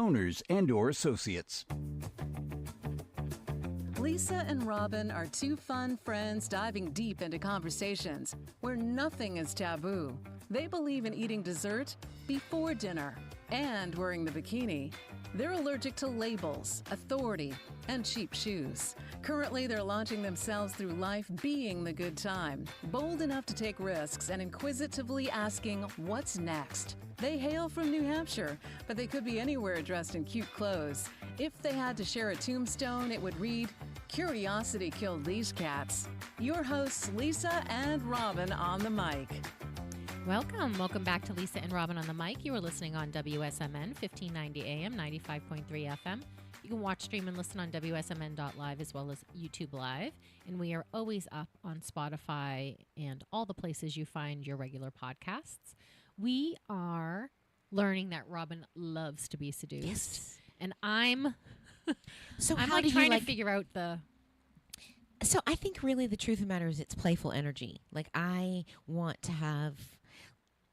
owners and/or associates. Lisa and Robin are two fun friends diving deep into conversations where nothing is taboo. They believe in eating dessert before dinner and wearing the bikini. They're allergic to labels, authority, and cheap shoes. Currently, they're launching themselves through life being the good time, bold enough to take risks and inquisitively asking what's next. They hail from New Hampshire, but they could be anywhere dressed in cute clothes. If they had to share a tombstone, it would read, "Curiosity killed these cats." Your hosts, Lisa and Robin on the mic. Welcome back to Lisa and Robin on the mic. You are listening on WSMN 1590 AM, 95.3 FM. You can watch, stream, and listen on WSMN.live as well as YouTube Live. And we are always up on Spotify and all the places you find your regular podcasts. We are learning that Robin loves to be seduced. Yes. And I'm so I'm how like do trying you to figure out the... So I think really the truth of the matter is it's playful energy. Like I want to have,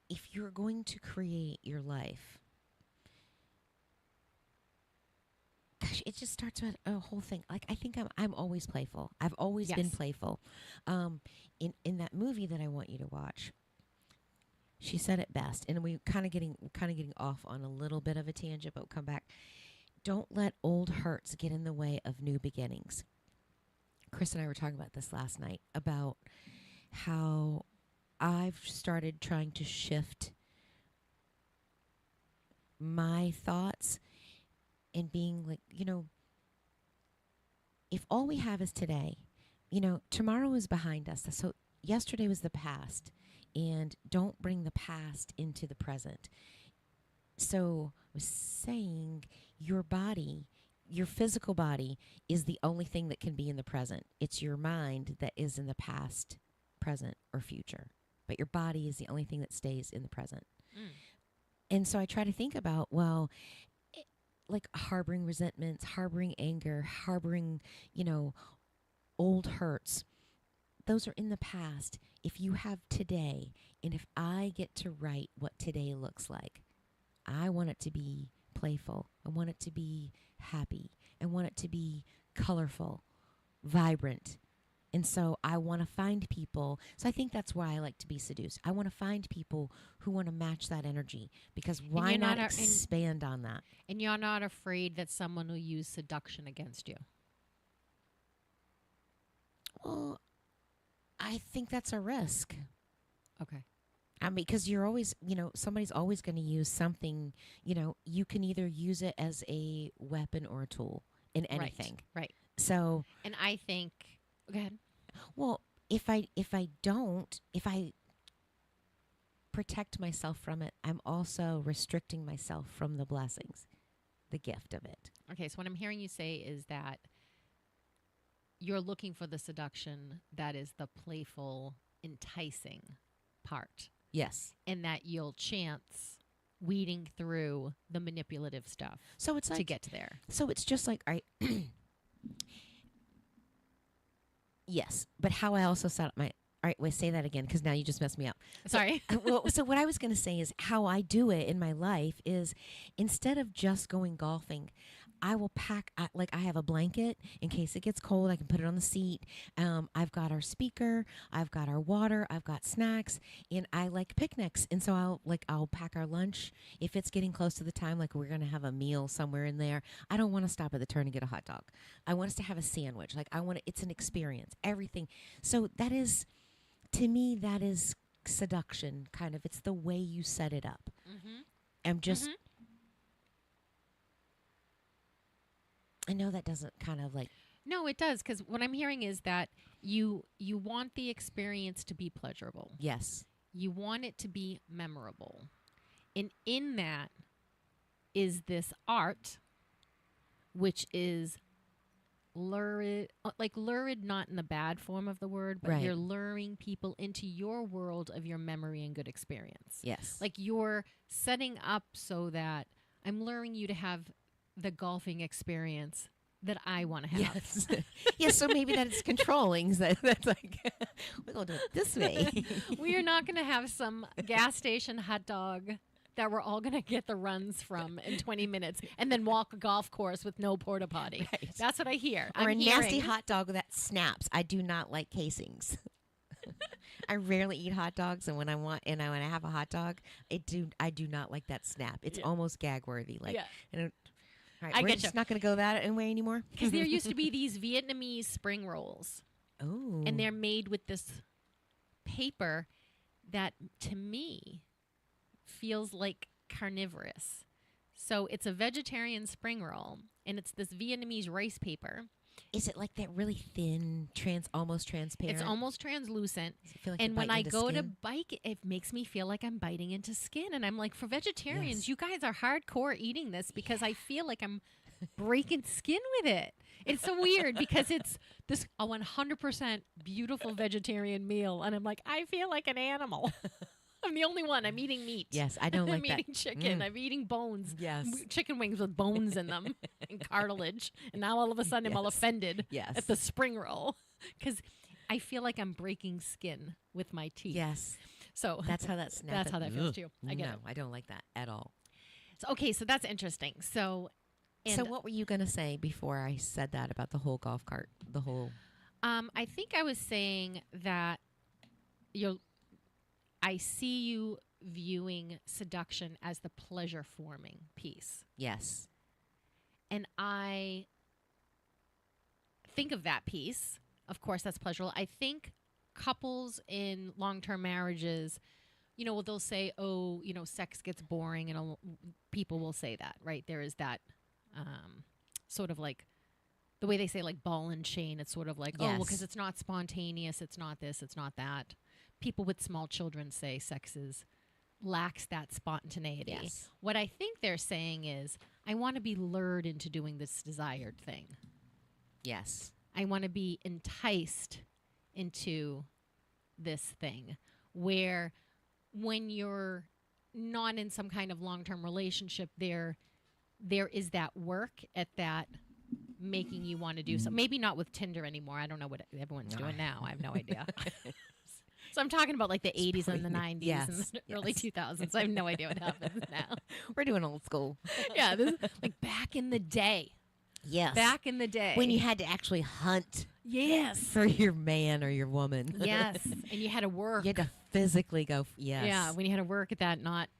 if you're going to create your life, gosh, it just starts with a whole thing. Like I think I'm always playful. I've always been playful. In that movie that I want you to watch, she said it best, and we kind of getting off on a little bit of a tangent, but we'll come back. Don't let old hurts get in the way of new beginnings. Chris and I were talking about this last night, about how I've started trying to shift my thoughts and being like, if all we have is today, tomorrow is behind us. So yesterday was the past, and don't bring the past into the present. So I was saying your body, your physical body is the only thing that can be in the present. It's your mind that is in the past, present, or future. But your body is the only thing that stays in the present. And so I try to think about, like harboring resentments, harboring anger, harboring, old hurts. Those are in the past. If you have today, and if I get to write what today looks like, I want it to be playful. I want it to be happy. I want it to be colorful, vibrant. And so I want to find people. So I think that's why I like to be seduced. I want to find people who want to match that energy, because why not expand on that? And you're not afraid that someone will use seduction against you? Well, I think that's a risk. Okay. Because you're always, somebody's always going to use something, you can either use it as a weapon or a tool in anything. Right. So. And I think, go ahead. Well, if I protect myself from it, I'm also restricting myself from the blessings, the gift of it. Okay. So what I'm hearing you say is that you're looking for the seduction that is the playful, enticing part. Yes. And that you'll chance weeding through the manipulative stuff. So it's like, to get to there. So it's just like, yes. But how I also set up all right, wait, say that again, because now you just messed me up. Sorry. So what I was going to say is how I do it in my life is, instead of just going golfing, I will pack, I have a blanket in case it gets cold. I can put it on the seat. I've got our speaker. I've got our water. I've got snacks. And I like picnics. And so I'll pack our lunch. If it's getting close to the time, like we're going to have a meal somewhere in there, I don't want to stop at the turn and get a hot dog. I want us to have a sandwich. It's an experience, everything. So that is, to me, that is seduction, kind of. It's the way you set it up. Mm-hmm. I'm just... Mm-hmm. I know that doesn't kind of like... No, it does, because what I'm hearing is that you want the experience to be pleasurable. Yes. You want it to be memorable. And in that is this art, which is lurid, not in the bad form of the word, but right. You're luring people into your world of your memory and good experience. Yes. Like you're setting up so that I'm luring you to have the golfing experience that I want to have. Yes. Yes, so maybe that's controlling. That's like, we're going to do it this way. We are not going to have some gas station hot dog that we're all going to get the runs from in 20 minutes and then walk a golf course with no porta potty. Right. That's what I hear. Or I'm a nasty hearing- hot dog that snaps. I do not like casings. I rarely eat hot dogs, and when I have a hot dog, I do not like that snap. It's almost gag worthy. Like, Yeah. all right, I we're get just you. not going to go that way anymore. Because there used to be these Vietnamese spring rolls, Oh, and they're made with this paper that, to me, feels like carnivorous. So it's a vegetarian spring roll, and it's this Vietnamese rice paper. is it like that really thin, almost transparent? It's almost translucent. Does it feel like And you're when biting I into go to skin? bike, it makes me feel like I'm biting into skin. And I'm like, for vegetarians, Yes. you guys are hardcore eating this because I feel like I'm breaking skin with it. It's so weird because it's this a 100% beautiful vegetarian meal. And I'm like, I feel like an animal. I'm the only one. I'm eating meat. Yes, I don't like I'm that. eating chicken. Mm. I'm eating bones. Yes. Chicken wings with bones in them and cartilage. And now all of a sudden I'm all Yes. offended Yes. at the spring roll because I feel like I'm breaking skin with my teeth. Yes, So that's how that snap. that's how that feels too. I get no, it. I don't like that at all. So, okay, so that's interesting. So, and So what were you going to say before I said that about the whole golf cart? The whole... I think I was saying that I see you viewing seduction as the pleasure forming piece. Yes. And I think of that piece. Of course, that's pleasurable. I think couples in long-term marriages, they'll say, oh, sex gets boring. And people will say that, right? There is that sort of like the way they say like ball and chain. It's sort of like, oh, well, Yes. because it's not spontaneous. It's not this. It's not that. People with small children say sex lacks that spontaneity. Yes. What I think they're saying is, I want to be lured into doing this desired thing. Yes. I want to be enticed into this thing where when you're not in some kind of long-term relationship, there is that work at that making you want to do something. Maybe not with Tinder anymore. I don't know what everyone's doing now. I have no idea. So I'm talking about like the 80s and the 90s Yes, and the early 2000s. I have no idea what happens now. We're doing old school. Yeah, this is like back in the day. Yes. Back in the day. when you had to actually hunt Yes. for your man or your woman. Yes. And you had to work. You had to physically go. Yes. Yeah, when you had to work at that, not,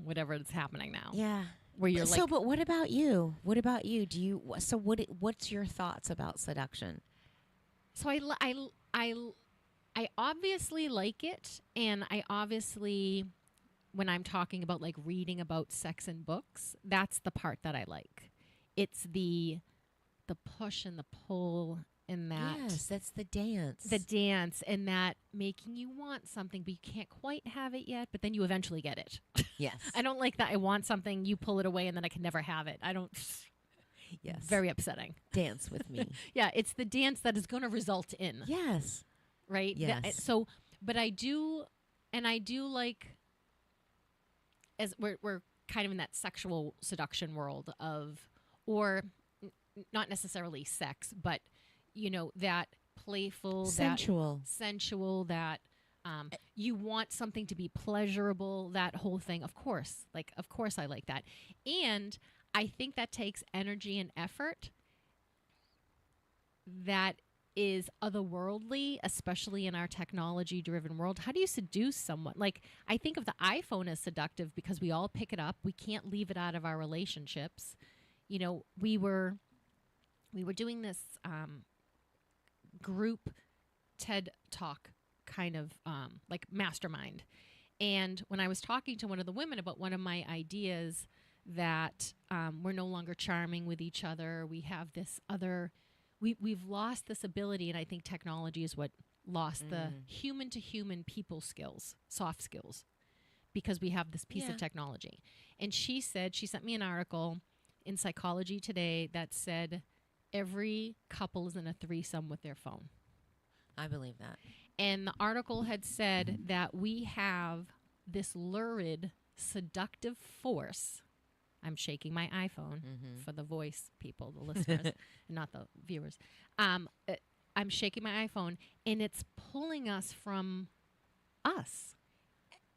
whatever is happening now. Yeah. Where you're So, like, but what about you? What about you? What's your thoughts about seduction? so I obviously like it. And I obviously, when I'm talking about like reading about sex in books, that's the part that I like. It's the push and the pull and that. Yes, that's the dance. The dance and that making you want something, but you can't quite have it yet, but then you eventually get it. Yes. I don't like that. I want something, you pull it away, and then I can never have it. I don't. Yes. Very upsetting. Dance with me. Yeah, it's the dance that is going to result in. Yes. Right? Yes. So, but I do like, as we're kind of in that sexual seduction world of, or not necessarily sex, but, that playful, Sensual. that sensual, that you want something to be pleasurable, that whole thing. Of course I like that. And I think that takes energy and effort that is otherworldly, especially in our technology-driven world. How do you seduce someone? Like, I think of the iPhone as seductive because we all pick it up. We can't leave it out of our relationships. We were doing this group TED Talk kind of like mastermind. And when I was talking to one of the women about one of my ideas that we're no longer charming with each other, we have this other... We've lost this ability, and I think technology is what lost the human-to-human people skills, soft skills, because we have this piece of technology. And she sent me an article in Psychology Today that said every couple is in a threesome with their phone. I believe that. And the article had said that we have this lurid, seductive force. I'm shaking my iPhone for the voice people, the listeners, not the viewers. I'm shaking my iPhone, and it's pulling us from us.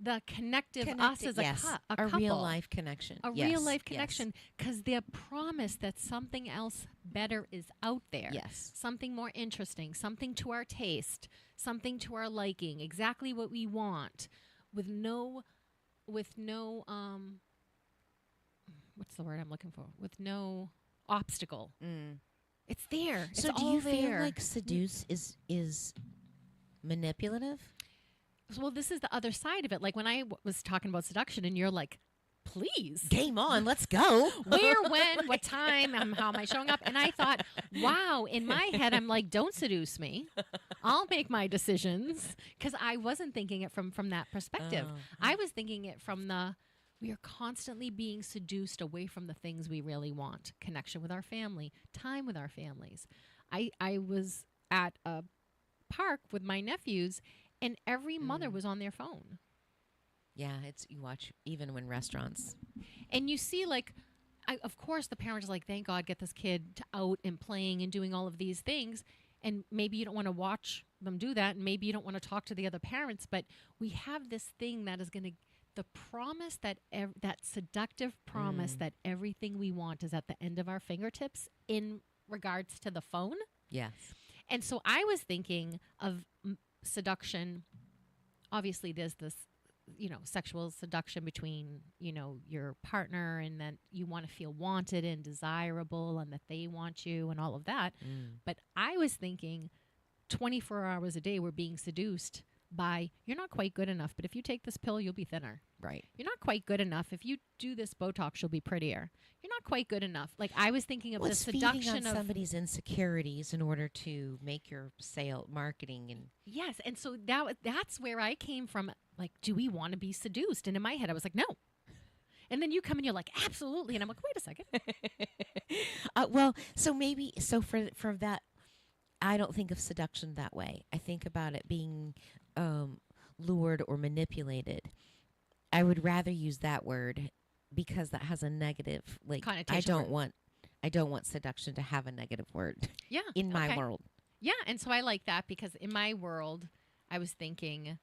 the connective us as yes. a A couple. real life connection. A Yes, real life yes. connection, because the promise that something else better is out there. Yes. Something more interesting, something to our taste, something to our liking, exactly what we want, with no what's the word I'm looking for? With no obstacle. It's there. So it's do all you feel there. like seduce is manipulative? Well, this is the other side of it. Like when I was talking about seduction, and you're like, please. Game on, let's go. Where, when, what time, how am I showing up? And I thought, wow, in my head, I'm like, don't seduce me. I'll make my decisions, because I wasn't thinking it from that perspective. I was thinking it from we are constantly being seduced away from the things we really want. Connection with our family, time with our families. I was at a park with my nephews, and every mother was on their phone. Yeah, you watch even when restaurants. And you see, like, of course, the parents are like, thank God, get this kid out and playing and doing all of these things. And maybe you don't want to watch them do that. And maybe you don't want to talk to the other parents. But we have this thing that is going to, the promise that, that seductive promise that everything we want is at the end of our fingertips in regards to the phone. Yes. And so I was thinking of seduction. Obviously, there's this, sexual seduction between, your partner, and then you want to feel wanted and desirable, and that they want you and all of that. But I was thinking 24 hours a day we're being seduced by, you're not quite good enough, but if you take this pill, you'll be thinner. Right. You're not quite good enough. If you do this Botox, you'll be prettier. You're not quite good enough. Like, I was thinking of the seduction feeding on of somebody's insecurities in order to make your marketing and yes. And so that's where I came from. Like, do we want to be seduced? And in my head, I was like, no. And then you come and you're like, absolutely. And I'm like, wait a second. So for that, I don't think of seduction that way. I think about it being lured or manipulated. I would rather use that word because that has a negative connotation. I don't want seduction to have a negative word. Yeah. In my world. Yeah. And so I like that, because in my world, I was thinking,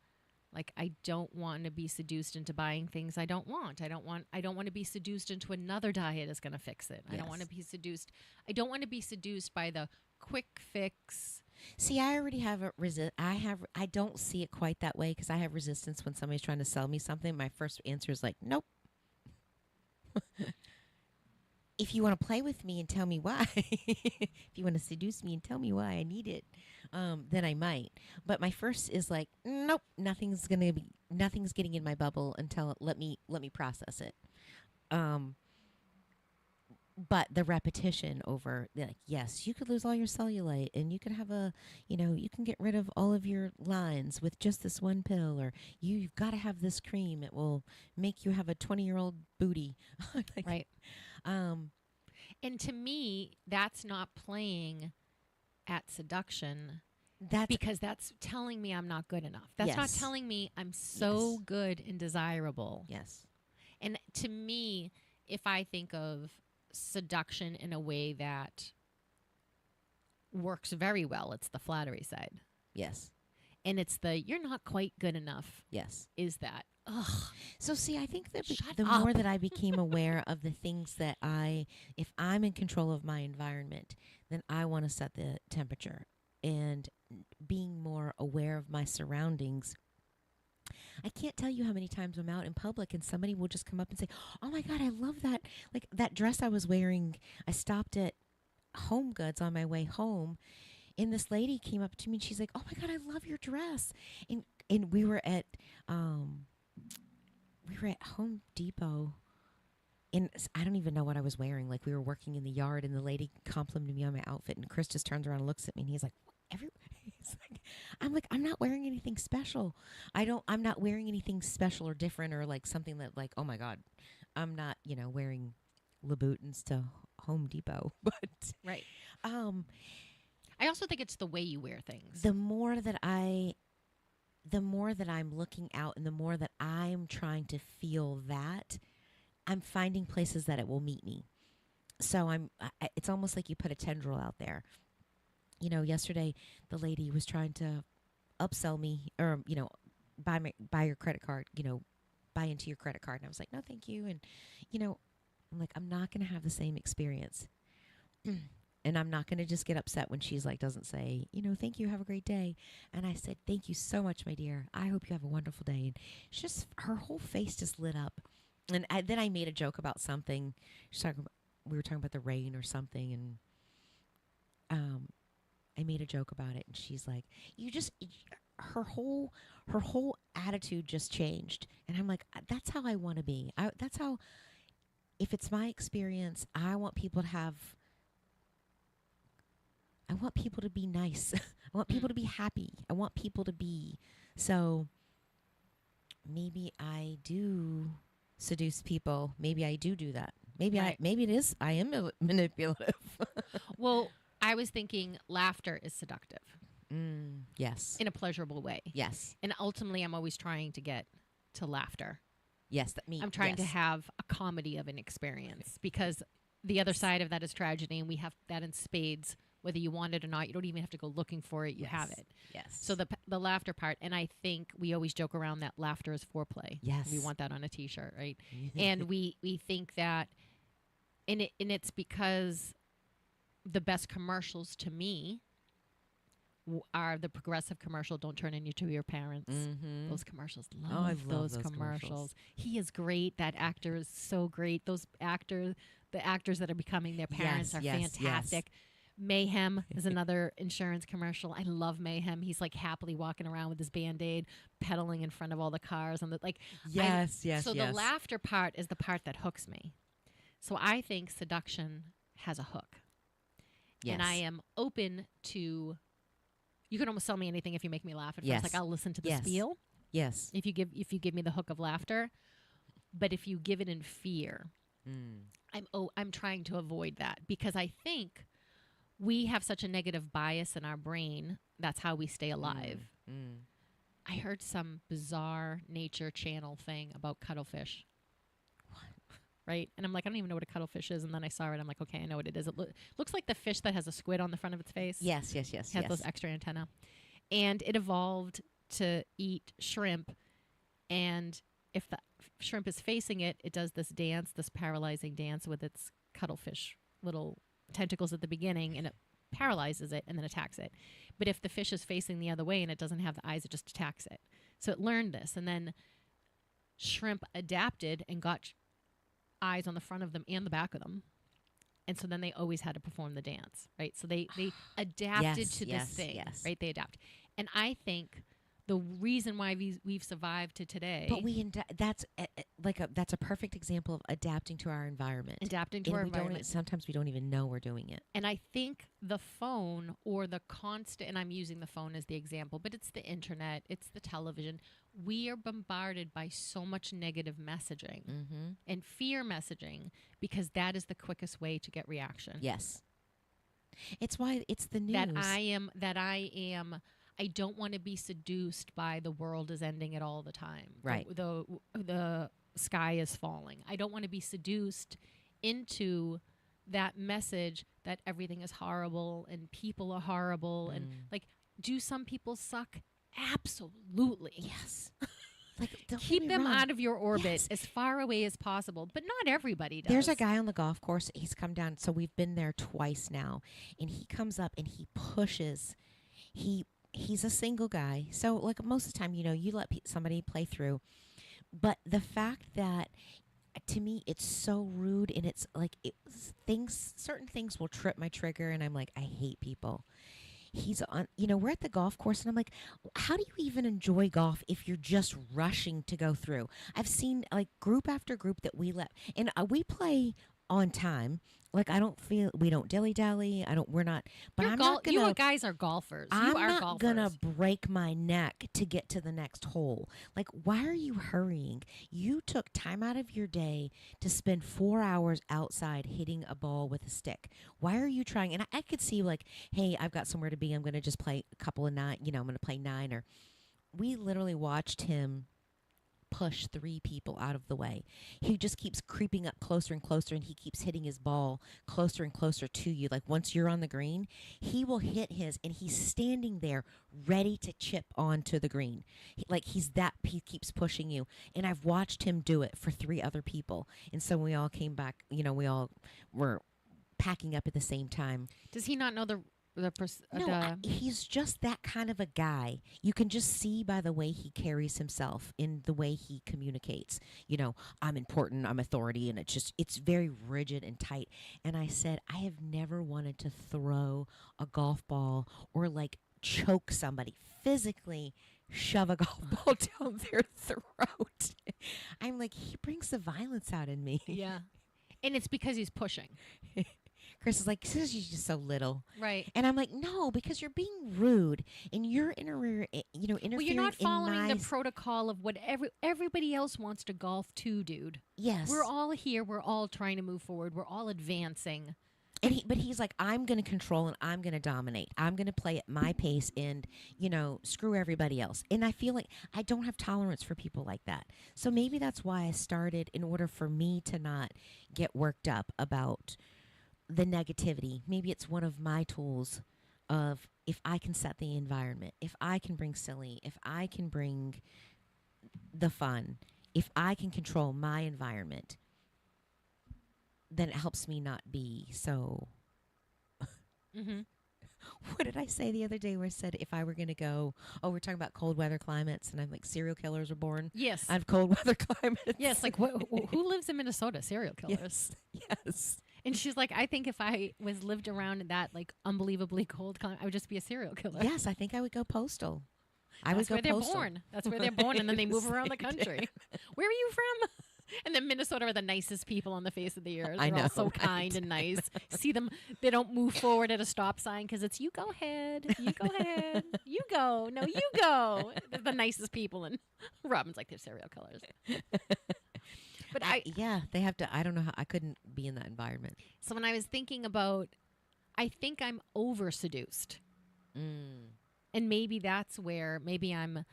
like, I don't want to be seduced into buying things I don't want. I don't want to be seduced into another diet is going to fix it. I don't want to be seduced. I don't want to be seduced by the quick fix. See, I already have I don't see it quite that way, because I have resistance when somebody's trying to sell me something. My first answer is like, nope. If you want to play with me and tell me why, if you want to seduce me and tell me why I need it, then I might. But my first is like, nope, nothing's getting in my bubble until let me process it. But the repetition over, like, yes, you could lose all your cellulite, and you could have you can get rid of all of your lines with just this one pill, or you've got to have this cream. It will make you have a 20-year-old booty. Right. And to me, that's not playing at seduction. Because that's telling me I'm not good enough. That's not telling me I'm so good and desirable. Yes. And to me, if I think of seduction in a way that works very well, it's the flattery side. Yes. And it's the, you're not quite good enough. Yes. Is that, ugh. So see, I think that Shut the up. more that I became aware of the things that if I'm in control of my environment, then I want to set the temperature. And being more aware of my surroundings, I can't tell you how many times I'm out in public and somebody will just come up and say, oh my God, I love that. Like that dress I was wearing, I stopped at Home Goods on my way home, and this lady came up to me and she's like, oh my God, I love your dress. And we were at Home Depot, and I don't even know what I was wearing. Like, we were working in the yard, and the lady complimented me on my outfit, and Chris just turns around and looks at me, and he's like, I'm not wearing anything special. I'm not wearing anything special or different, or like something that, like, oh my God, I'm not, wearing Louboutins to Home Depot. But right. I also think it's the way you wear things. The more that I'm looking out, and the more that I'm trying to feel that, I'm finding places that it will meet me. So it's almost like you put a tendril out there. Yesterday the lady was trying to upsell me, or, buy your credit card, buy into your credit card. And I was like, no, thank you. And, I'm like, I'm not going to have the same experience. And I'm not going to just get upset when she's like, doesn't say, thank you, have a great day. And I said, thank you so much, my dear. I hope you have a wonderful day. And it's just, her whole face just lit up. And then I made a joke about something. We were talking about the rain or something. And I made a joke about it. And she's like, her whole attitude just changed. And I'm like, that's how I want to be. That's how, if it's my experience, I want people to be nice. I want people to be happy. I want people to be. So maybe I do seduce people. Maybe I do that. Maybe Right. I am manipulative. Well, I was thinking laughter is seductive Yes. in a pleasurable way. Yes. And ultimately, I'm always trying to get to laughter. Yes. I'm trying to have a comedy of an experience, because the other side of that is tragedy, and we have that in spades. Whether you want it or not, you don't even have to go looking for it. You have it. Yes. So the laughter part, and I think we always joke around that laughter is foreplay. Yes. We want that on a T-shirt, right? And we think that, and it's because the best commercials to me are the Progressive commercial, "Don't turn into your parents." Mm-hmm. Those commercials, I love those those commercials. He is great. That actor is so great. The actors that are becoming their parents are fantastic. Mayhem is another insurance commercial. I love Mayhem. He's like happily walking around with his Band-Aid, pedaling in front of all the cars. And So the laughter part is the part that hooks me. So I think seduction has a hook. Yes. And I am open to, you can almost sell me anything if you make me laugh at first. Yes. Like, I'll listen to the Yes. spiel Yes. if you give me the hook of laughter. But if you give it in fear, I'm trying to avoid that, because I think we have such a negative bias in our brain. That's how we stay alive. I heard some bizarre nature channel thing about cuttlefish. Right? And I'm like, I don't even know what a cuttlefish is. And then I saw it. I'm like, okay, I know what it is. It looks like the fish that has a squid on the front of its face. Yes. Has those extra antennae. And it evolved to eat shrimp. And if the shrimp is facing it, it does this dance, this paralyzing dance with its cuttlefish little tentacles at the beginning, and it paralyzes it and then attacks it. But if the fish is facing the other way and it doesn't have the eyes, it just attacks it. So it learned this. And then shrimp adapted and got eyes on the front of them and the back of them. And so then they always had to perform the dance, right? So they adapted to this thing, right? They adapt. And I think the reason why we've survived to today. But that's a perfect example of adapting to our environment. Sometimes we don't even know we're doing it. And I think the phone, or the constant, and I'm using the phone as the example, but it's the internet, it's the television. We are bombarded by so much negative messaging and fear messaging, because that is the quickest way to get reaction. Yes. It's why it's the news. I don't want to be seduced by the world is ending it all the time. Right. The sky is falling. I don't want to be seduced into that message that everything is horrible and people are horrible. And do some people suck? Absolutely. Yes. Keep them out of your orbit as far away as possible, but not everybody does. There's a guy on the golf course. He's come down. So we've been there twice now, and he comes up and he pushes. He's a single guy. So like most of the time, you let somebody play through. But the fact that, to me, it's so rude, and it's like certain things will trip my trigger, and I'm like, I hate people. He's on, we're at the golf course, and I'm like, how do you even enjoy golf if you're just rushing to go through? I've seen like group after group that we let, and we play on time. Like, we don't dilly-dally. We're not, but I'm not going to. You guys are golfers. I'm not going to break my neck to get to the next hole. Like, why are you hurrying? You took time out of your day to spend 4 hours outside hitting a ball with a stick. Why are you trying? And I could see like, hey, I've got somewhere to be. I'm going to just play a couple of 9, I'm going to play 9. Or we literally watched him push 3 people out of the way. He just keeps creeping up closer and closer, and he keeps hitting his ball closer and closer to you. Like once you're on the green, he will hit his, and he's standing there ready to chip onto the green. He keeps pushing you. And I've watched him do it for 3 other people. And so we all came back, we all were packing up at the same time. Does he not know He's just that kind of a guy. You can just see by the way he carries himself, in the way he communicates. I'm important, I'm authority, and it's very rigid and tight. And I said, I have never wanted to throw a golf ball or like choke somebody, physically shove a golf ball down their throat. I'm like, he brings the violence out in me. Yeah. And it's because he's pushing. Chris is like, she's just so little. Right. And I'm like, no, because you're being rude and you're interfering. Well, you're not following the protocol of what everybody else wants to golf too, dude. Yes. We're all here. We're all trying to move forward. We're all advancing. But he's like, I'm going to control and I'm going to dominate. I'm going to play at my pace and, screw everybody else. And I feel like I don't have tolerance for people like that. So maybe that's why I started, in order for me to not get worked up about the negativity. Maybe it's one of my tools of, if I can set the environment, if I can bring silly, if I can bring the fun, if I can control my environment, then it helps me not be so. Mm-hmm. What did I say the other day where I said if I were going to go, we're talking about cold weather climates, and I'm like, serial killers are born? Yes. I have cold weather climates. Yes, like who lives in Minnesota? Serial killers. Yes. And she's like, I think if I lived around in that like unbelievably cold climate, I would just be a serial killer. Yes, I think I would go postal. That's where they're born. That's where they're born, and then they move around the country. Where are you from? And then Minnesota are the nicest people on the face of the earth. They're all so kind and nice. See them, they don't move forward at a stop sign because it's, you go ahead, you go ahead, you go, no, you go. They're the nicest people, and Robin's like, they're serial killers. But they have to. I don't know how I couldn't be in that environment. So when I was thinking about, I think I'm over seduced, and maybe that's where I'm,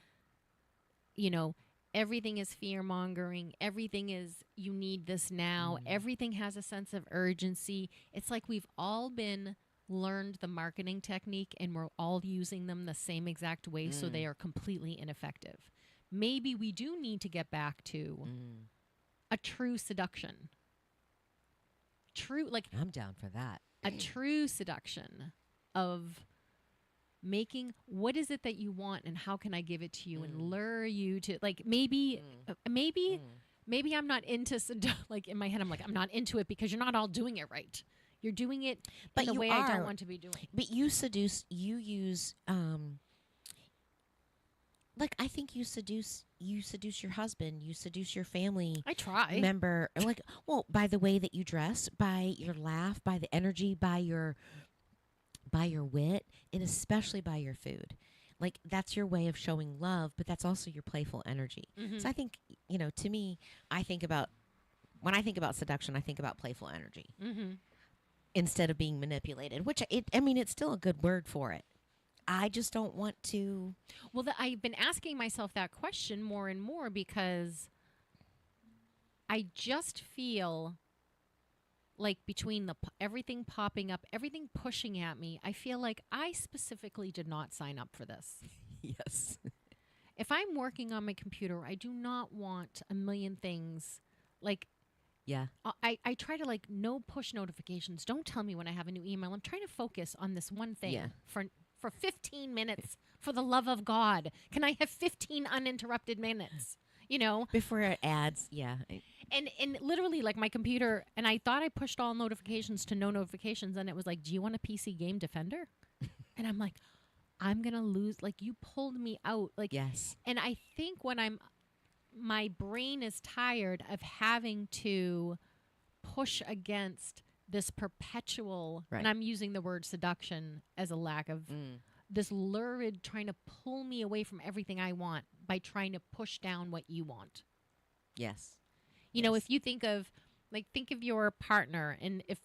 everything is fear mongering. Everything is, you need this now. Everything has a sense of urgency. It's like we've all learned the marketing technique, and we're all using them the same exact way, so they are completely ineffective. Maybe we do need to get back to a true seduction. I'm down for that. A true seduction of making, what is it that you want, and how can I give it to you and lure you to, like, maybe I'm not into like, in my head I'm like, I'm not into it because you're not all doing it right. You're doing it in the way I don't want to be doing. But you use like, I think you seduce your husband, you seduce your family. I try. Member, like, well, by the way that you dress, by your laugh, by the energy, by your wit, and especially by your food. Like, that's your way of showing love, but that's also your playful energy. So I think, to me, when I think about seduction, I think about playful energy instead of being manipulated, which it's still a good word for it. I just don't want to. Well, I've been asking myself that question more and more because I just feel like between everything popping up, everything pushing at me, I feel like I specifically did not sign up for this. Yes. If I'm working on my computer, I do not want a million things. Like, yeah, I try to, like, no push notifications. Don't tell me when I have a new email. I'm trying to focus on this one thing for 15 minutes. For the love of God, can I have 15 uninterrupted minutes? Before it adds, yeah. And literally, like, my computer, and I thought I pushed all notifications to no notifications, and it was like, do you want a PC game defender? And I'm like, I'm going to lose. Like, you pulled me out. Like, yes. And I think when my brain is tired of having to push against this perpetual, and I'm using the word seduction as a lack of, this lurid trying to pull me away from everything I want by trying to push down what you want. Yes. You know, if you think of your partner, and if,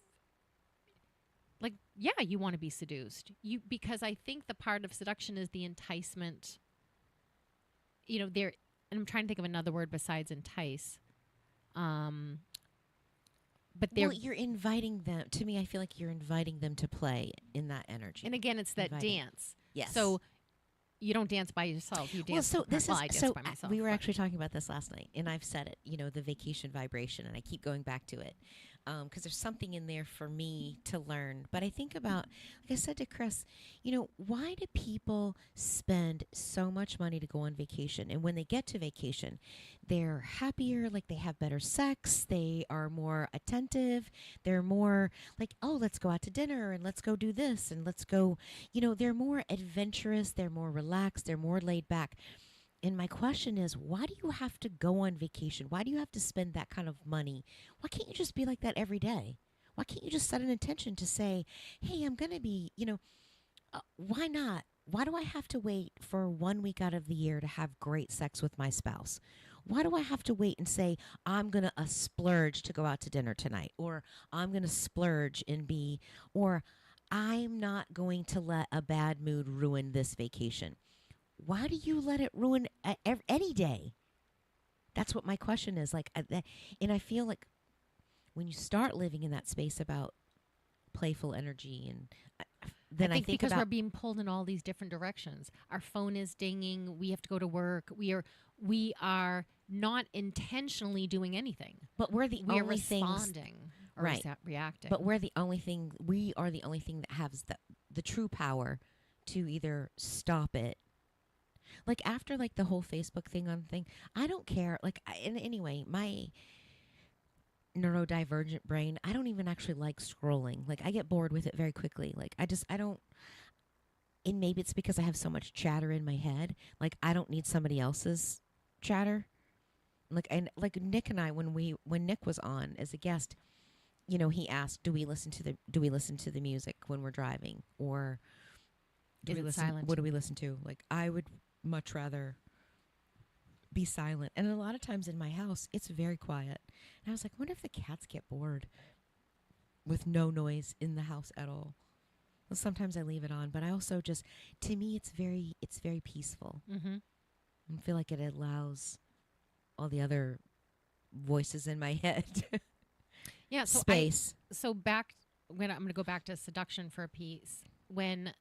like, yeah, you want to be seduced. Because I think the part of seduction is the enticement. and I'm trying to think of another word besides entice. But they're, well, you're inviting them. To me, I feel like you're inviting them to play in that energy. and again, it's that Inviting. dance. Yes. So you don't dance by yourself. You dance. Well, so this I is dance so. by myself. We were but- actually talking about this last night, and I've said it. The vacation vibration, and I keep going back to it because there's something in there for me to learn. But I think about, like I said to Chris, why do people spend so much money to go on vacation? And when they get to vacation, they're happier, like they have better sex, they are more attentive, they're more like, oh, let's go out to dinner and let's go do this and let's go, they're more adventurous, they're more relaxed, they're more laid back. And my question is, why do you have to go on vacation? Why do you have to spend that kind of money? Why can't you just be like that every day? Why can't you just set an intention to say, hey, I'm going to be, why not? Why do I have to wait for 1 week out of the year to have great sex with my spouse? Why do I have to wait and say, I'm going to splurge to go out to dinner tonight? Or I'm going to splurge and or I'm not going to let a bad mood ruin this vacation. Why do you let it ruin any day? That's what my question is. And I feel like when you start living in that space about playful energy, and then I think because about we're being pulled in all these different directions. Our phone is dinging. We have to go to work. We are not intentionally doing anything. but we're the We are only things, responding or right? reacting. But we're the only thing. We are the only thing that has the true power to either stop it. Like after the whole Facebook thing, I don't care. Anyway, my neurodivergent brain, I don't even actually like scrolling. I get bored with it very quickly. I don't. And maybe it's because I have so much chatter in my head. I don't need somebody else's chatter. Nick and I, when Nick was on as a guest, he asked, do we listen to the music when we're driving, or Is it silent? What do we listen to? I would much rather be silent. And a lot of times in my house, it's very quiet. And I was like, I wonder if the cats get bored with no noise in the house at all. Well, sometimes I leave it on, but I also just, to me, it's very peaceful. Mm-hmm. I feel like it allows all the other voices in my head Yeah. So space. I'm going to go back to seduction for a piece. When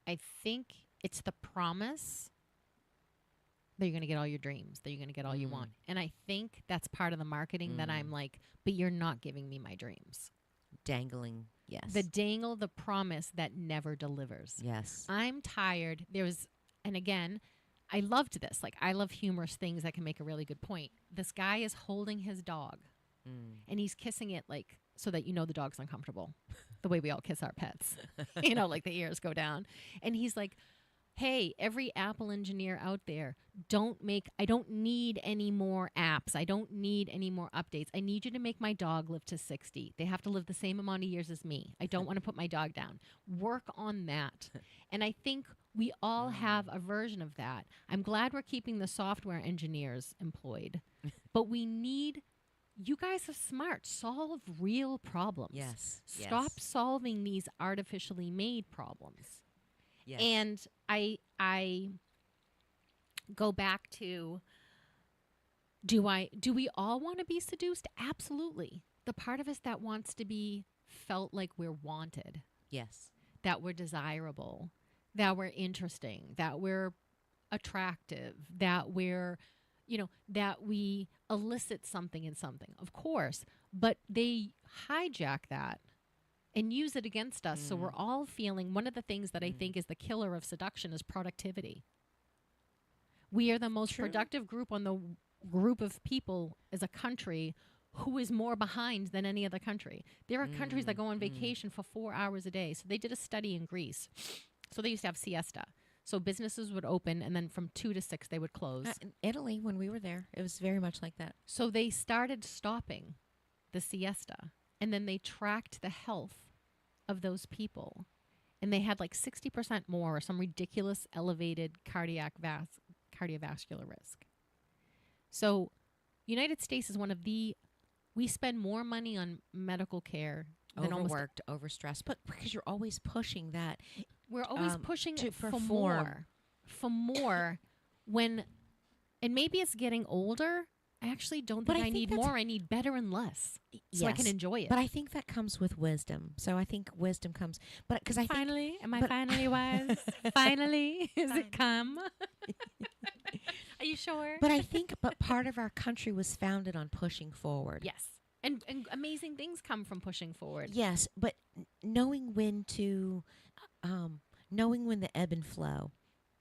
I think it's the promise that you're going to get all your dreams, that you're going to get all you want. And I think that's part of the marketing that I'm like, but you're not giving me my dreams. Dangling, yes. The promise that never delivers. Yes. I'm tired. And again, I loved this. I love humorous things that can make a really good point. This guy is holding his dog and he's kissing it so that the dog's uncomfortable. The way we all kiss our pets. The ears go down. And he's like, hey, every Apple engineer out there, I don't need any more apps. I don't need any more updates. I need you to make my dog live to 60. They have to live the same amount of years as me. I don't want to put my dog down. Work on that. And I think we all have a version of that. I'm glad we're keeping the software engineers employed. But we need, you guys are smart. Solve real problems. Yes. Stop solving these artificially made problems. Yes. And I go back to, do we all want to be seduced? Absolutely. The part of us that wants to be felt like we're wanted, Yes. that we're desirable, that we're interesting, that we're attractive, that we're, that we elicit something in something, of course, but they hijack that and use it against us. So we're all feeling, one of the things that I think is the killer of seduction is productivity. We are the most productive group on the group of people as a country who is more behind than any other country. There are countries that go on vacation for 4 hours a day. So they did a study in Greece. So they used to have siesta. So businesses would open, and then from 2 to 6, they would close. In Italy, when we were there, it was very much like that. So they started stopping the siesta, and then they tracked the health of those people. And they had 60% more or some ridiculous elevated cardiovascular risk. So United States is we spend more money on medical care than Overworked, overstressed, but because you're always pushing that. We're always pushing to it for perform. more. for more when, and maybe it's getting older. I actually don't think I need more. I need better and less so I can enjoy it. But I think that comes with wisdom. So I think wisdom comes, but because I finally, think, am I finally wise? Finally, is it come? Are you sure? But I think, but part of our country was founded on pushing forward. Yes. And amazing things come from pushing forward. Yes, but knowing when to, knowing when the ebb and flow.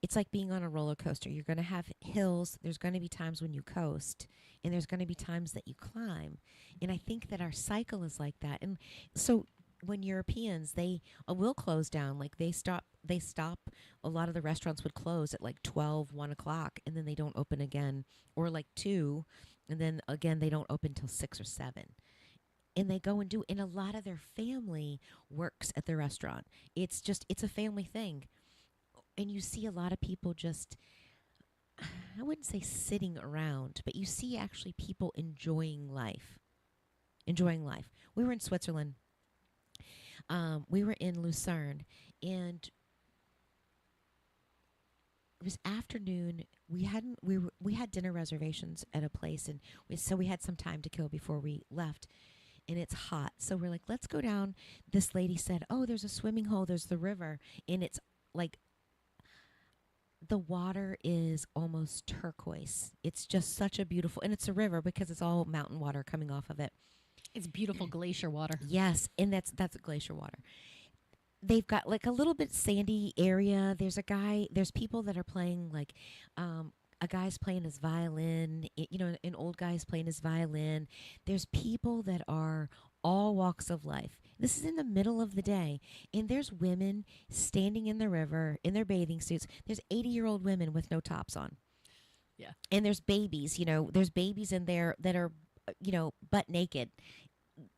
It's like being on a roller coaster. You're going to have hills. There's going to be times when you coast, and there's going to be times that you climb. And I think that our cycle is like that. And so when Europeans, they will close down. Like they stop. A lot of the restaurants would close at like 12, 1 o'clock, and then they don't open again, or like 2, and then again they don't open till 6 or 7. And they go and do, and a lot of their family works at the restaurant. It's a family thing. And you see a lot of people just, I wouldn't say sitting around, but you see actually people enjoying life. We were in Switzerland. We were in Lucerne, and it was afternoon. We had dinner reservations at a place, and so we had some time to kill before we left. And it's hot, so we're like, let's go down. This lady said, "Oh, there's a swimming hole. There's the river, and it's like." The water is almost turquoise. It's just such a beautiful, and it's a river because it's all mountain water coming off of it. It's beautiful glacier water. Yes, and that's glacier water. They've got like a little bit sandy area. There's people that are playing like, a guy's playing his violin, an old guy's playing his violin. There's people that are all walks of life. This is in the middle of the day, and there's women standing in the river in their bathing suits. There's 80-year-old women with no tops on. Yeah. And there's babies, there's babies in there that are, butt naked.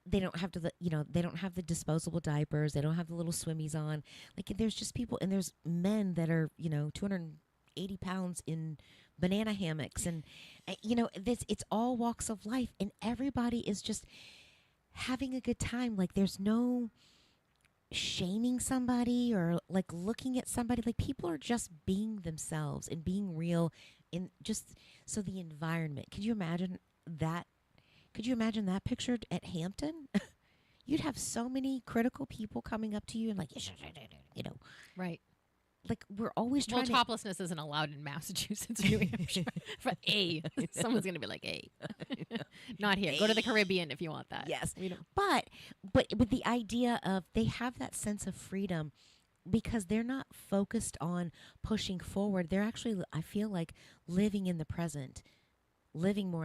They don't have they don't have the disposable diapers. They don't have the little swimmies on. Like, there's just people, and there's men that are, 280 pounds in banana hammocks. And, it's all walks of life, and everybody is just having a good time. Like, there's no shaming somebody or like looking at somebody. Like, people are just being themselves and being real. And just so the environment, could you imagine that pictured at Hampton? You'd have so many critical people coming up to you and like, right. Like, we're always trying to... toplessness isn't allowed in Massachusetts or New Hampshire. For someone's going to be like, not here. Go to the Caribbean if you want that. Yes. But with the idea of they have that sense of freedom because they're not focused on pushing forward. They're actually, I feel like, living more in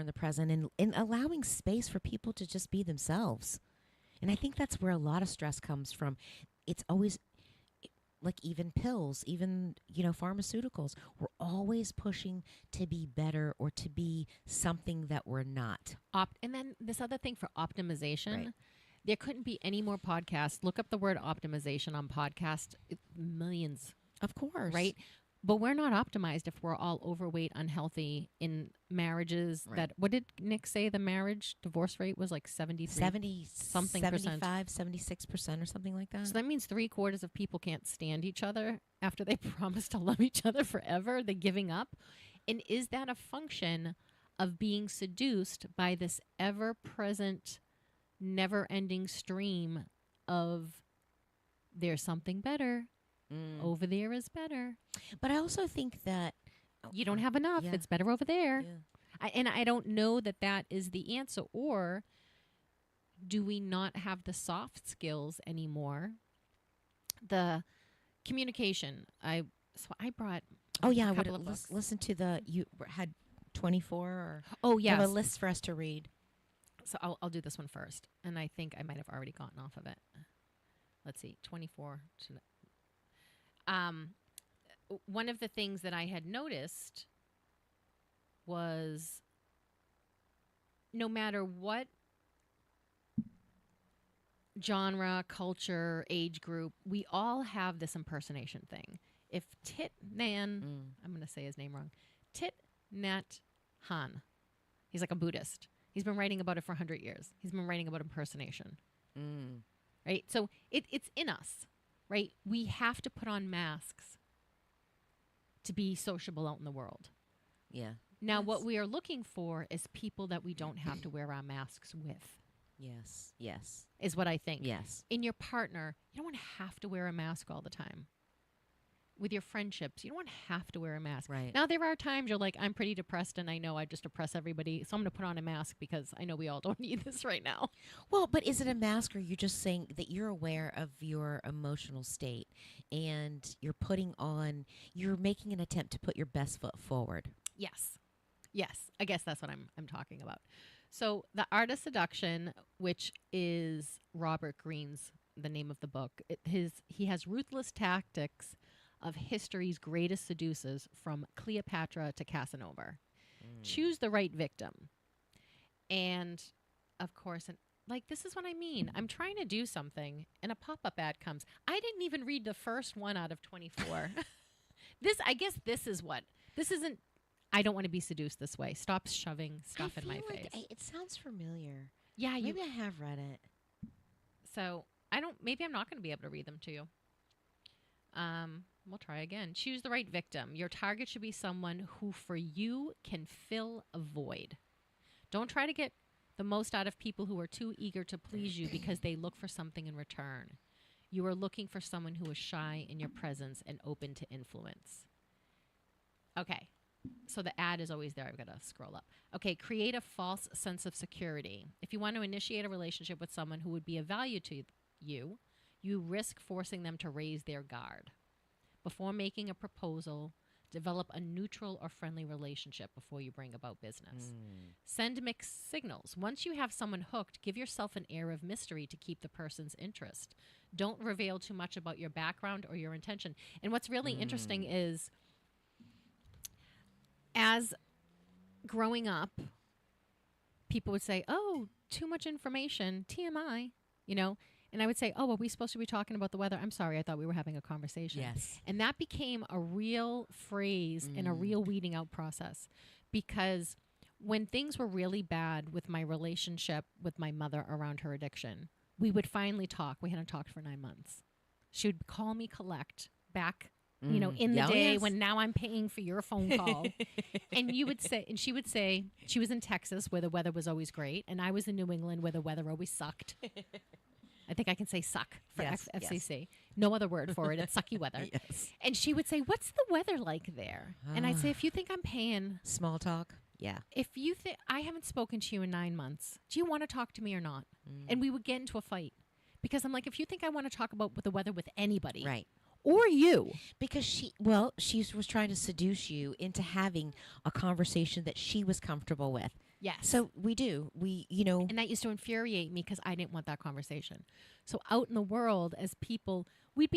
the present and allowing space for people to just be themselves. And I think that's where a lot of stress comes from. It's always... like even pills, even, pharmaceuticals, we're always pushing to be better or to be something that we're not. And then this other thing for optimization, right. There couldn't be any more podcasts. Look up the word optimization on podcast, millions. Of course. Right? But we're not optimized if we're all overweight, unhealthy in marriages. Right. That, what did Nick say the divorce rate was like 70 something 75, 76% or something like that. So that means 3/4 of people can't stand each other after they promise to love each other forever. They're giving up. And is that a function of being seduced by this ever-present, never-ending stream of there's something better? Over there is better. But I also think that... you don't have enough. Yeah. It's better over there. Yeah. I don't know that is the answer. Or do we not have the soft skills anymore? The communication. I brought... Oh, yeah. I would listen to you had 24 or... Oh, yes. You have a list for us to read. So I'll do this one first. And I think I might have already gotten off of it. Let's see. 24... one of the things that I had noticed was no matter what genre, culture, age group, we all have this impersonation thing. If I'm going to say his name wrong, Thich Nhat Hanh, he's like a Buddhist. He's been writing about it for 100 years. He's been writing about impersonation. Right? So it's in us. Right? We have to put on masks to be sociable out in the world. Yeah. Now, what we are looking for is people that we don't have to wear our masks with. Yes. Yes. Is what I think. Yes. In your partner, you don't want to have to wear a mask all the time. With your friendships, you don't want to have to wear a mask. Right. Now, there are times you're like, I'm pretty depressed and I know I just depress everybody, so I'm going to put on a mask because I know we all don't need this right now. Well, but is it a mask, or you're just saying that you're aware of your emotional state and you're making an attempt to put your best foot forward? Yes. Yes. I guess that's what I'm talking about. So The Art of Seduction, which is Robert Greene's, the name of the book, he has ruthless tactics of history's greatest seducers from Cleopatra to Casanova. Choose the right victim. And, of course, this is what I mean. I'm trying to do something, and a pop-up ad comes. I didn't even read the first one out of 24. This isn't, I don't want to be seduced this way. Stop shoving stuff in my face. It sounds familiar. Yeah, Maybe I have read it. So, maybe I'm not going to be able to read them to you. We'll try again. Choose the right victim. Your target should be someone who, for you, can fill a void. Don't try to get the most out of people who are too eager to please you because they look for something in return. You are looking for someone who is shy in your presence and open to influence. Okay. So the ad is always there. I've got to scroll up. Okay. Create a false sense of security. If you want to initiate a relationship with someone who would be of value to you, you risk forcing them to raise their guard. Before making a proposal, develop a neutral or friendly relationship before you bring about business. Send mixed signals. Once you have someone hooked, give yourself an air of mystery to keep the person's interest. Don't reveal too much about your background or your intention. And what's really interesting is, as growing up, people would say, oh, too much information, TMI, And I would say, oh, are we supposed to be talking about the weather? I'm sorry, I thought we were having a conversation. Yes. And that became a real phrase and a real weeding out process. Because when things were really bad with my relationship with my mother around her addiction, we would finally talk. We hadn't talked for 9 months. She would call me collect back, in the day when now I'm paying for your phone call. And she would say, she was in Texas where the weather was always great. And I was in New England where the weather always sucked. I think I can say suck for FCC. Yes. No other word for it. It's sucky weather. Yes. And she would say, what's the weather like there? And I'd say, if you think I'm paying... Small talk? Yeah. If you think... I haven't spoken to you in 9 months. Do you want to talk to me or not? And we would get into a fight. Because I'm like, if you think I want to talk about the weather with anybody... Right. Or you. Because she was trying to seduce you into having a conversation that she was comfortable with. Yes. So we do. And that used to infuriate me because I didn't want that conversation. So out in the world, as people, we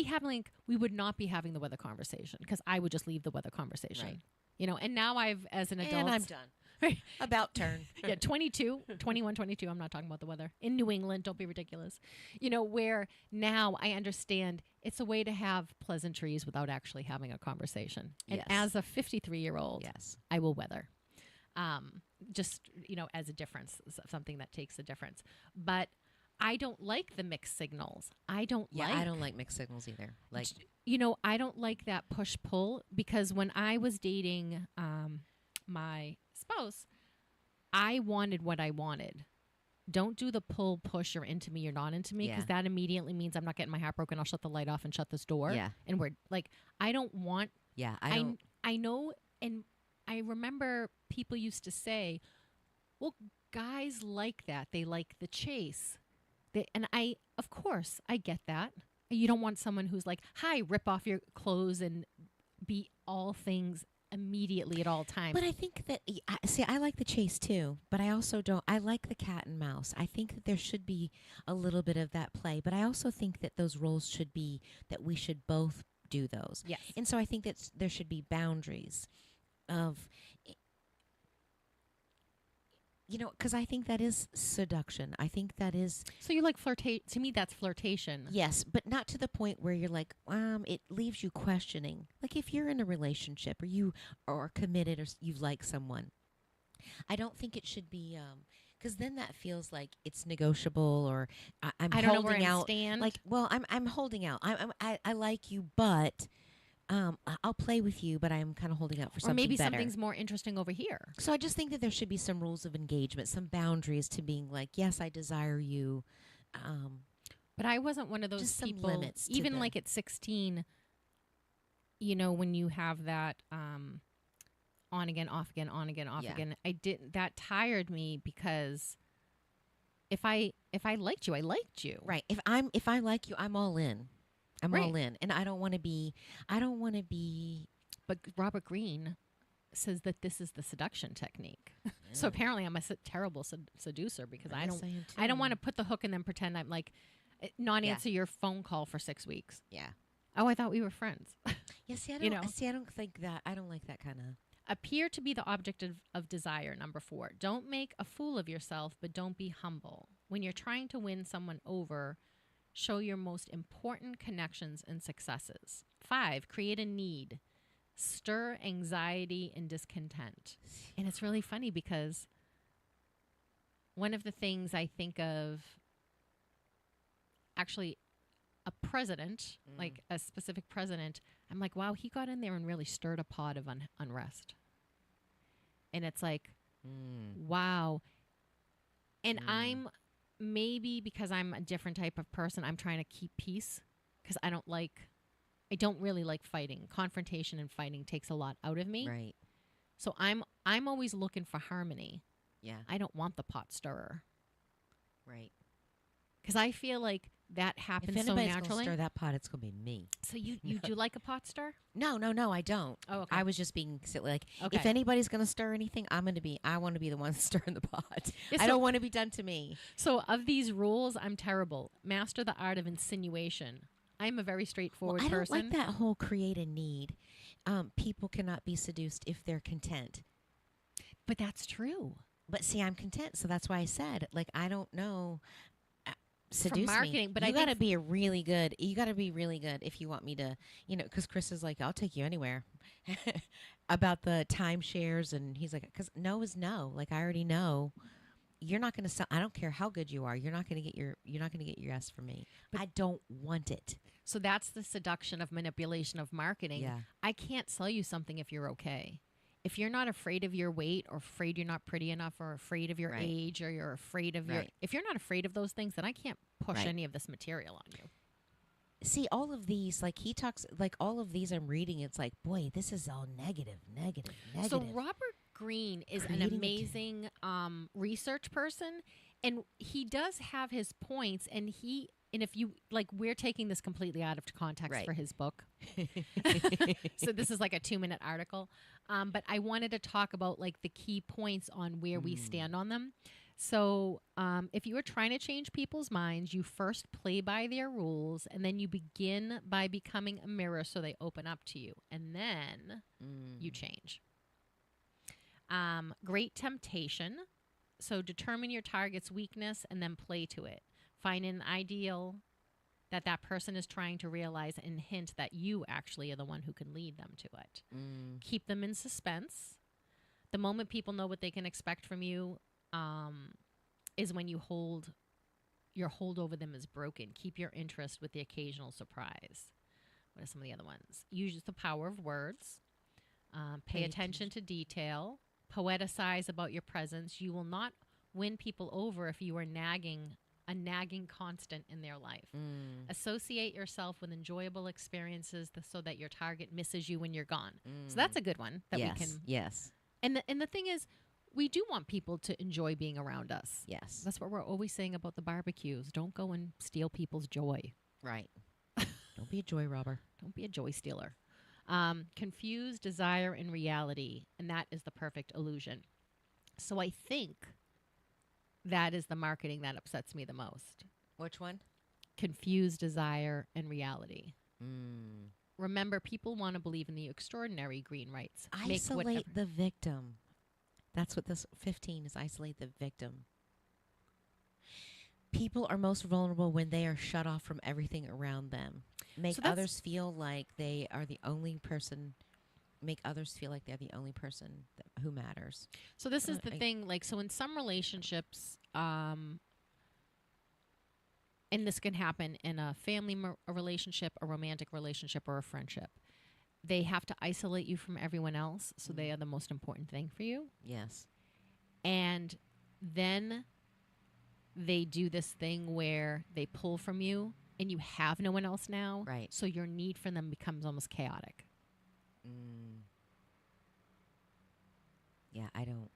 would not be having the weather conversation because I would just leave the weather conversation. Right. And now as an adult. And I'm done. Right. About turn. Yeah, 21, 22, I'm not talking about the weather. In New England, don't be ridiculous. Where now I understand it's a way to have pleasantries without actually having a conversation. And as a 53-year-old, I will weather. Just, as a difference, something that takes a difference. But I don't like the mixed signals. I don't like mixed signals either. Like, I don't like that push-pull because when I was dating my spouse, I wanted what I wanted. Don't do the pull, push, or into me, you're not into me, because that immediately means I'm not getting my heart broken. I'll shut the light off and shut this door. Yeah. And we're like, I don't want... Yeah, I don't... I know, and I remember people used to say, well, guys like that. They like the chase. Of course, I get that. You don't want someone who's like, hi, rip off your clothes and be all things immediately at all times. But I think that, I like the chase too, but I also don't. I like the cat and mouse. I think that there should be a little bit of that play, but I also think that those roles should be, that we should both do those. Yes. And so I think that there should be boundaries of, because I think that is seduction. I think that is... So you like flirtation? To me, that's flirtation. Yes, but not to the point where you're like, it leaves you questioning. Like if you're in a relationship or you are committed or you like someone, I don't think it should be... because then that feels like it's negotiable, or I'm I don't holding know where out. I stand. Like, well, I'm holding out. I like you, but I'll play with you, but I'm kind of holding out for Or something maybe better. something's more interesting over here. So I just think that there should be some rules of engagement, some boundaries to being like, yes, I desire you. But I wasn't one of those Just some people, limits to even the- like at 16, when you have that on again, off again, on again, off Yeah. again, that tired me because if I liked you, I liked you. Right. If I like you, I'm all in. I'm Right. all in, and I don't want to be. But Robert Greene says that this is the seduction technique. So apparently I'm a terrible seducer because I guess don't I am I don't too. want to put the hook and then pretend I'm like not Yeah. answer your phone call for 6 weeks. Yeah. Oh, I thought we were friends. Yeah. See, I You don't. know. See, I don't think that. I don't like that kind of. Appear to be the object of desire. Number 4. Don't make a fool of yourself, but don't be humble. When you're trying to win someone over, show your most important connections and successes. 5. Create a need. Stir anxiety and discontent. And it's really funny because one of the things I think of, actually, a president, like a specific president, I'm like, wow, he got in there and really stirred a pot of unrest. And it's like, wow. And I'm, maybe because I'm a different type of person, I'm trying to keep peace because I don't really like fighting. Confrontation and fighting takes a lot out of me. Right. So I'm always looking for harmony. Yeah. I don't want the pot stirrer Right. because I feel like that happens If so anybody's gonna naturally. stir that pot, it's gonna be me. So you do like a pot stir? No, I don't. Oh, okay. I was just being silly. Like, Okay. if anybody's gonna stir anything, I want to be the one stirring the pot. Yeah, I so- don't want to be done to me. So of these rules, I'm terrible. Master the art of insinuation. I'm a very straightforward I don't person. like that whole create a need. People cannot be seduced if they're content. But that's true. But see, I'm content, so that's why I said, like, I don't know. Seduce marketing, me. but you I got to think- be really good. You got to be really good if you want me to, because Chris is like, I'll take you anywhere. About the timeshares, and he's like, because no is no. Like, I already know. You're not going to sell. I don't care how good you are. You're not going to get your yes from me. But I don't want it. So that's the seduction of manipulation of marketing. Yeah. I can't sell you something if you're okay. If you're not afraid of your weight or afraid you're not pretty enough or afraid of your Right. age or you're afraid of Right. if you're not afraid of those things, then I can't push Right. any of this material on you. See, all of these, like he talks, like all of these I'm reading, it's like, boy, this is all negative. So Robert Greene is an Creating a- amazing research person, and he does have his points. And if you like, we're taking this completely out of context Right. for his book. So this is like a 2-minute article, but I wanted to talk about like the key points on where we stand on them. So if you are trying to change people's minds, you first play by their rules, and then you begin by becoming a mirror so they open up to you, and then you change. Great temptation. So determine your target's weakness and then play to it. Find an ideal that person is trying to realize and hint that you actually are the one who can lead them to it. Keep them in suspense. The moment people know what they can expect from you is when your hold over them is broken. Keep your interest with the occasional surprise. What are some of the other ones? Use the power of words. Pay attention to detail. Poeticize about your presence. You will not win people over if you are a nagging constant in their life. Associate yourself with enjoyable experiences so that your target misses you when you're gone. So that's a good one that we can. Yes. And the thing is, we do want people to enjoy being around us. Yes. That's what we're always saying about the barbecues. Don't go and steal people's joy. Right. Don't be a joy robber. Don't be a joy stealer. Confuse desire and reality, and that is the perfect illusion. So I think that is the marketing that upsets me the most. Which one? Confuse desire and reality. Remember, people want to believe in the extraordinary. Greene writes. Make whatever- Isolate the victim. That's what this 15 is. Isolate the victim. People are most vulnerable when they are shut off from everything around them. Make So that's- others feel like they are the only person. Make others feel like they're the only person who matters. So this is the I- thing, like, so in some relationships, and this can happen in a family relationship, a romantic relationship, or a friendship, they have to isolate you from everyone else, so they are the most important thing for you. Yes. And then they do this thing where they pull from you and you have no one else now. Right. So your need for them becomes almost chaotic. Yeah, I don't.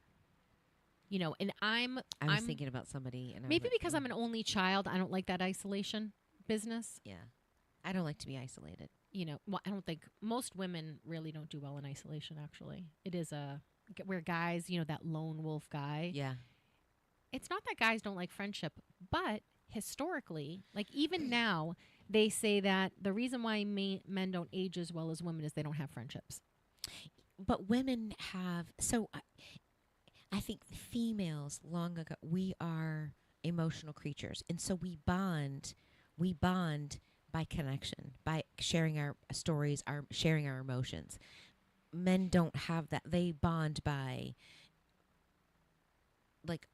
You know, and I was thinking about somebody, and maybe because I'm an only child, I don't like that isolation business. Yeah, I don't like to be isolated. You know, well, I don't think most women really don't do well in isolation. Actually, it is where guys, you know, that lone wolf guy. Yeah. It's not that guys don't like friendship, but historically, like even now, they say that the reason why men don't age as well as women is they don't have friendships. But women have. So I think females long ago, we are emotional creatures. And so we bond by connection, by sharing our stories, sharing our emotions. Men don't have that. They bond by like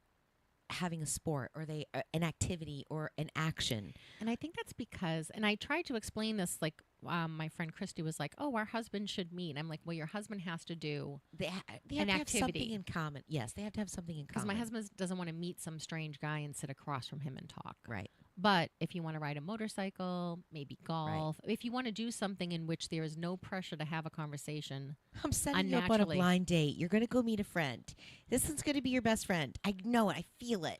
having a sport or an activity or an action. And I think that's because, and I tried to explain this, like my friend Christy was like, oh, our husband should meet. And I'm like, well, your husband has to do They have an to have activity. something in common. Yes, they have to have something in Because common. my husband doesn't want to meet some strange guy and sit across from him and talk. Right. But if you want to ride a motorcycle, maybe golf, if you want to do something in which there is no pressure to have a conversation. I'm setting you up on a blind date. You're going to go meet a friend. This is going to be your best friend. I know it. I feel it.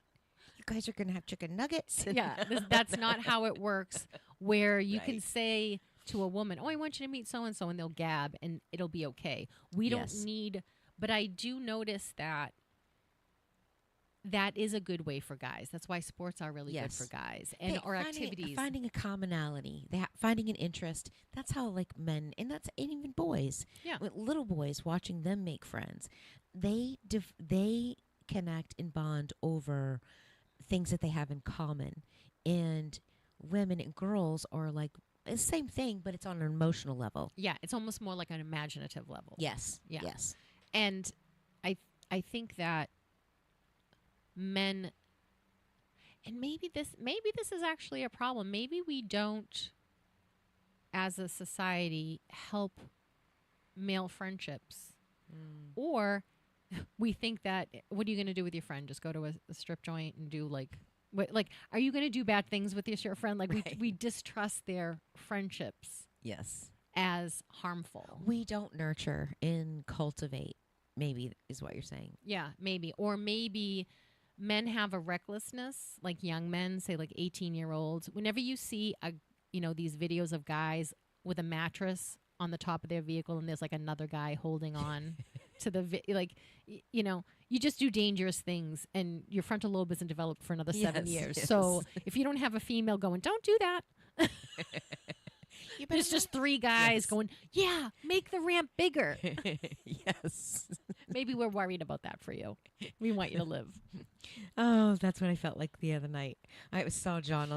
You guys are going to have chicken nuggets. Yeah, that's not how it works, where you can say to a woman, oh, I want you to meet so-and-so, and they'll gab, and it'll be okay. We don't need, but I do notice that is a good way for guys. That's why sports are really good for guys, and or activities. Finding a commonality, finding an interest. That's how like men, and even boys. Yeah, with little boys, watching them make friends, they connect and bond over things that they have in common. And women and girls are like the same thing, but it's on an emotional level. Yeah, it's almost more like an imaginative level. Yes. Yeah. Yes. And I think that men, and maybe this is actually a problem. Maybe we don't, as a society, help male friendships, or we think that what are you going to do with your friend? Just go to a strip joint and do like are you going to do bad things with your friend? Like we distrust their friendships. Yes. As harmful. We don't nurture and cultivate. Maybe is what you're saying. Yeah, maybe, or maybe. Men have a recklessness, like young men, say like 18-year-olds. Whenever you see these videos of guys with a mattress on the top of their vehicle and there's like another guy holding on to the you just do dangerous things and your frontal lobe isn't developed for another 7 years. Yes. So if you don't have a female going, don't do that. There's just three guys going, yeah, make the ramp bigger. Yes. Maybe we're worried about that for you. We want you to live. Oh, that's what I felt like the other night. I saw John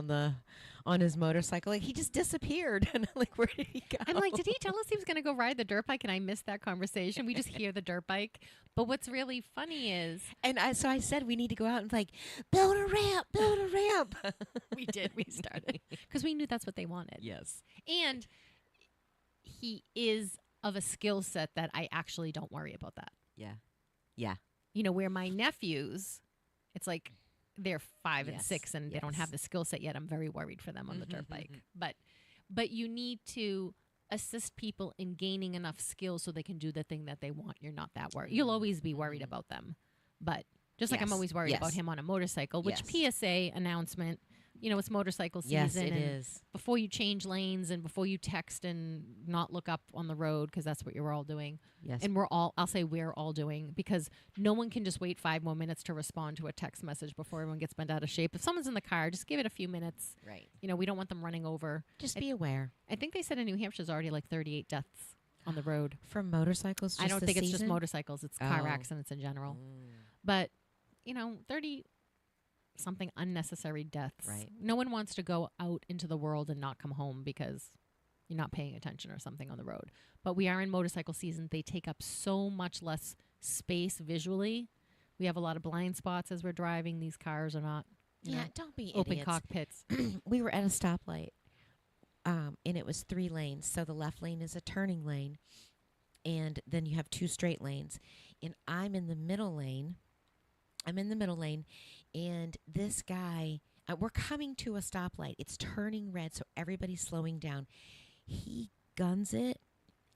on his motorcycle. Like he just disappeared. And I'm like, where did he go? I'm like, did he tell us he was going to go ride the dirt bike? And I missed that conversation. We just hear the dirt bike. But what's really funny is... And so I said, we need to go out and like, build a ramp. We did. We started. Because we knew that's what they wanted. Yes. And he is of a skill set that I actually don't worry about that. Yeah. Yeah. You know, where my nephews, it's like they're 5 and 6 and they don't have the skill set yet. I'm very worried for them on the dirt bike. But you need to assist people in gaining enough skills so they can do the thing that they want. You're not that worried. You'll always be worried about them. But just like I'm always worried about him on a motorcycle, which PSA announcement, it's motorcycle season. Yes, it is. Before you change lanes and before you text and not look up on the road, because that's what you're all doing. Yes. And we're all doing, because no one can just wait 5 more minutes to respond to a text message before everyone gets bent out of shape. If someone's in the car, just give it a few minutes. Right. We don't want them running over. Just be aware. I think they said in New Hampshire's already like 38 deaths on the road. From motorcycles just I don't think it's just season? motorcycles. It's car accidents in general. But, 30... something unnecessary deaths. Right. No one wants to go out into the world and not come home because you're not paying attention or something on the road. But we are in motorcycle season. They take up so much less space visually. We have a lot of blind spots as we're driving. These cars are not don't be open idiots. cockpits. We were at a stoplight and it was 3 lanes. So the left lane is a turning lane, and then you have 2 straight lanes. And I'm in the middle lane. And this guy, we're coming to a stoplight. It's turning red, so everybody's slowing down. He guns it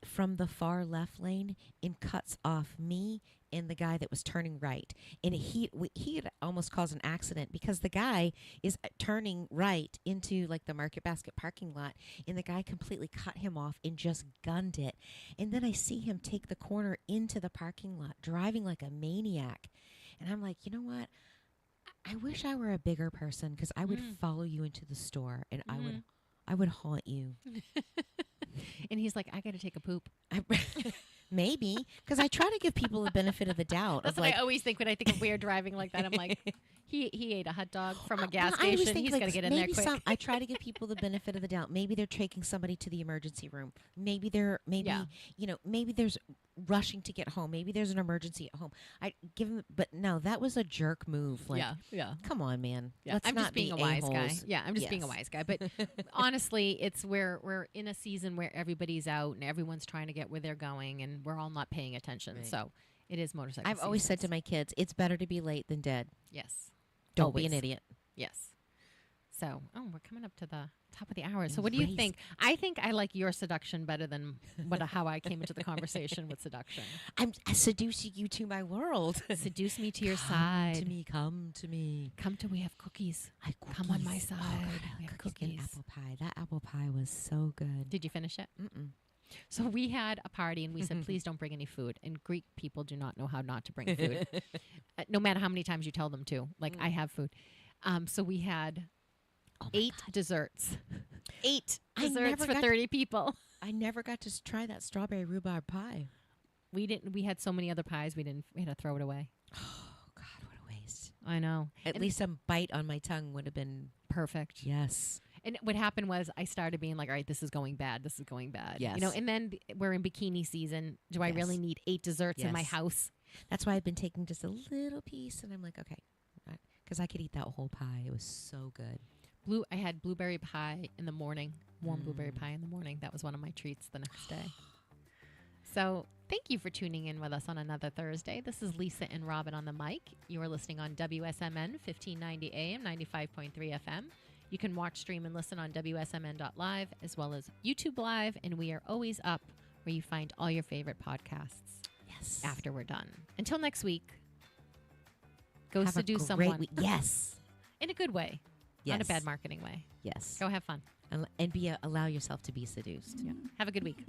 from the far left lane and cuts off me and the guy that was turning right. And he had almost caused an accident because the guy is turning right into like the Market Basket parking lot, and the guy completely cut him off and just gunned it. And then I see him take the corner into the parking lot, driving like a maniac. And I'm like, you know what? I wish I were a bigger person, because I would follow you into the store, and I would haunt you. And he's like, I got to take a poop. Maybe, because I try to give people the benefit of the doubt. That's what I always think when I think of weird driving like that. I'm like, he ate a hot dog from a gas I always station. think, He's like, got to get in there quick. I try to give people the benefit of the doubt. Maybe they're taking somebody to the emergency room. Maybe maybe there's rushing to get home. Maybe there's an emergency at home. I give them, but no, that was a jerk move. Like, yeah. Come on, man. Yeah. Let's I'm not just being be a wise guy. a-holes. Yeah, I'm just being a wise guy. But honestly, it's where we're in a season where everybody's out and everyone's trying to get where they're going, and we're all not paying attention. Right. So it is motorcycle I've always said to my kids, it's better to be late than dead. Yes. Don't be Always. an idiot. Yes. So, we're coming up to the top of the hour. So what do you think? I think I like your seduction better than how I came into the conversation with seduction. I'm seducing you to my world. Seduce me to your Come side. to me. Come to me. Come to we have cookies. Come on my side. We have Cookies and cookies. apple pie. That apple pie was so good. Did you finish it? Mm-mm. So we had a party and we said, please don't bring any food. And Greek people do not know how not to bring food, no matter how many times you tell them to. Like, I have food. So we had 8 desserts. 8 desserts for 30 people. I never got to try that strawberry rhubarb pie. We didn't. We had so many other pies. We had to throw it away. Oh, God, what a waste. I know. At least a bite on my tongue would have been perfect. Yes. And what happened was I started being like, all right, this is going bad. This is going bad. Yes. And then we're in bikini season. Do I really need 8 desserts in my house? That's why I've been taking just a little piece, and I'm like, okay, because I could eat that whole pie. It was so good. I had blueberry pie in the morning, warm blueberry pie in the morning. That was one of my treats the next day. So thank you for tuning in with us on another Thursday. This is Lisa and Robin on the mic. You are listening on WSMN 1590 AM, 95.3 FM. You can watch, stream, and listen on WSMN.live as well as YouTube Live. And we are always up where you find all your favorite podcasts. Yes. After we're done. Until next week, go Have seduce a someone. great yes. In a good way. Yes. Not a bad marketing way. Yes. Go have fun. And allow yourself to be seduced. Yeah. Have a good week.